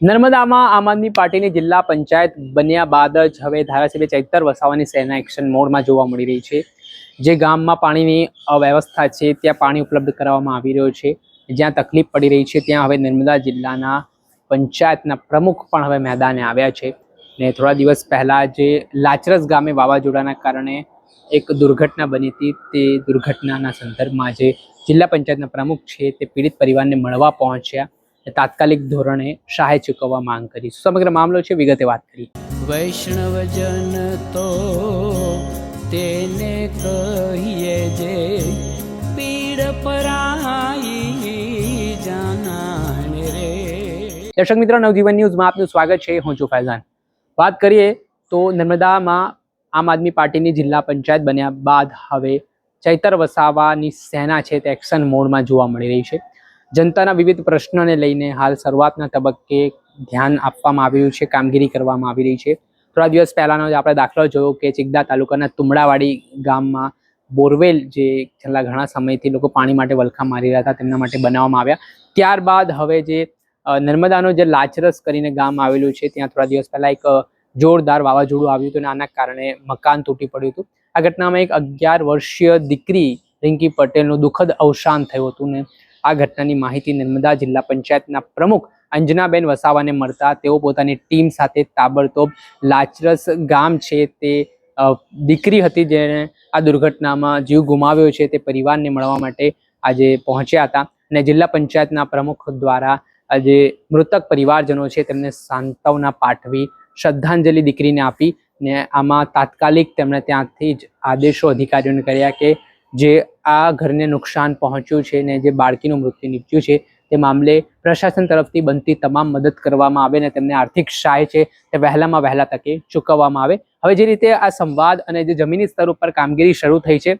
નર્મદામાં આમ આદમી પાર્ટીની જિલ્લા પંચાયત બન્યા બાદ જ હવે ધારાસભ્ય ચૈતર વસાવાની સેના એક્શન મોડમાં જોવા મળી રહી છે। જે ગામમાં પાણીની અવ્યવસ્થા છે ત્યાં પાણી ઉપલબ્ધ કરાવવામાં આવી રહ્યો છે, જ્યાં તકલીફ પડી રહી છે ત્યાં હવે નર્મદા જિલ્લાના પંચાયતના પ્રમુખ પણ હવે મેદાને આવ્યા છે। ને થોડા દિવસ પહેલા જે લાચરસ ગામે વાવાઝોડાના કારણે એક દુર્ઘટના બની હતી, તે દુર્ઘટનાના સંદર્ભમાં જે જિલ્લા પંચાયતના પ્રમુખ છે તે પીડિત પરિવારને મળવા પહોંચ્યા, તાત્કાલિક ધોરણે સહાય ચૂકવવા માંગ કરી। સમગ્ર મામલો છે, વિગતે વાત કરી। વૈષ્ણવજન તો તેને કહીએ જે પીડ પરાઈ જાનાને રે। દર્શક મિત્રો, નવજીવન ન્યૂઝમાં આપનું સ્વાગત છે। હું છું ફૈઝાન। વાત કરીએ તો નર્મદામાં આમ આદમી પાર્ટીની જિલ્લા પંચાયત બન્યા બાદ હવે ચૈતર વસાવાની સેના છે તે એક્શન મોડમાં જોવા મળી રહી છે। જનતાના વિવિધ પ્રશ્નોને લઈને હાલ શરૂઆતના તબક્કે ધ્યાન આપવામાં આવ્યું છે, કામગીરી કરવામાં આવી રહી છે। થોડા દિવસ પહેલાનો આપણે દાખલો જોયો કે ચિગદા તાલુકાના તુમડાવાડી ગામમાં બોરવેલ જે છેલ્લા ઘણા સમયથી લોકો પાણી માટે વલખા મારી રહ્યા હતા તેમના માટે બનાવવામાં આવ્યા। ત્યારબાદ હવે જે નર્મદાનો જે લાચરસ કરીને ગામ આવેલું છે ત્યાં થોડા દિવસ પહેલા એક જોરદાર વાવાઝોડું આવ્યું હતું અને આના કારણે મકાન તૂટી પડ્યું હતું। આ ઘટનામાં એક 11 વર્ષીય દીકરી રિંકી પટેલનું દુઃખદ અવસાન થયું હતું ને આ ઘટનાની માહિતી નર્મદા જિલ્લા પંચાયતના પ્રમુખ અંજનાબેન વસાવાને મળતા તેઓ પોતાની ટીમ સાથે તાબડતોબ લાચરસ ગામ છે તે દીકરી હતી જેણે આ દુર્ઘટનામાં જીવ ગુમાવ્યો છે તે પરિવારને મળવા માટે આજે પહોંચ્યા હતા અને જિલ્લા પંચાયતના પ્રમુખ દ્વારા આજે મૃતક પરિવારજનો છે તેમને સાંત્વના પાઠવી શ્રદ્ધાંજલિ દીકરીને આપી ને આમાં તાત્કાલિક તેમણે ત્યાંથી જ આદેશો અધિકારીઓને કર્યા કે જે આ ઘરને નુકસાન પહોંચ્યું છે ને જે બાળકીનું મૃત્યુ નીપજ્યું છે તે મામલે પ્રશાસન તરફથી બનતી તમામ મદદ કરવામાં આવે ને તેમને આર્થિક સહાય છે તે વહેલામાં વહેલા તકે ચૂકવવામાં આવે। હવે જે રીતે આ સંવાદ અને જે જમીની સ્તર ઉપર કામગીરી શરૂ થઈ છે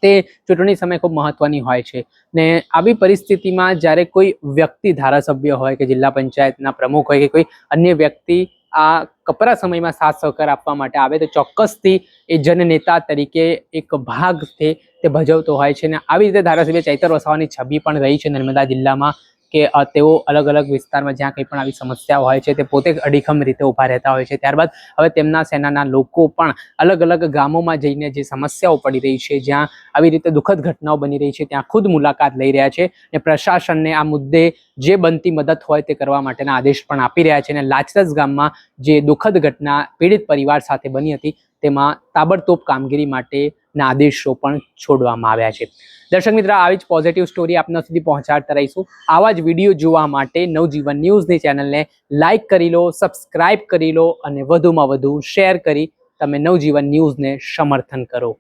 તે ચૂંટણી સમય ખૂબ મહત્વની હોય છે ને આવી પરિસ્થિતિમાં જ્યારે કોઈ વ્યક્તિ ધારાસભ્ય હોય કે જિલ્લા પંચાયતના પ્રમુખ હોય કે કોઈ અન્ય વ્યક્તિ આ કપરા સમયમાં સાથ સહકાર આપવા માટે આવે તો ચોક્કસથી એ જનનેતા તરીકે એક ભાગ છે તે ભજવતો હોય છે ને આવી રીતે ધારાસભ્ય ચૈતર વસાવાની છબી પણ રહી છે નર્મદા જિલ્લામાં કે તેઓ અલગ અલગ વિસ્તારમાં જ્યાં કંઈ પણ આવી સમસ્યાઓ હોય છે તે પોતે અડીખમ રીતે ઊભા રહેતા હોય છે। ત્યારબાદ હવે તેમના સેનાના લોકો પણ અલગ અલગ ગામોમાં જઈને જે સમસ્યાઓ પડી રહી છે, જ્યાં આવી રીતે દુઃખદ ઘટનાઓ બની રહી છે ત્યાં ખુદ મુલાકાત લઈ રહ્યા છે અને પ્રશાસનને આ મુદ્દે જે બનતી મદદ હોય તે કરવા માટેના આદેશ પણ આપી રહ્યા છે અને લાચરસ ગામમાં જે દુઃખદ ઘટના પીડિત પરિવાર સાથે બની હતી તેમાં તાબડતોબ કામગીરી માટેના આદેશો પણ છોડવામાં આવ્યા છે। દર્શક મિત્ર, આવી જ પોઝિટિવ સ્ટોરી આપના સુધી પહોંચાડતા રહીશું। આવા જ વિડીયો જોવા માટે નવજીવન ન્યૂઝની ચેનલને લાઇક કરી લો, સબસ્ક્રાઇબ કરી લો અને વધુમાં વધુ શેર કરી તમે નવજીવન ન્યૂઝને સમર્થન કરો।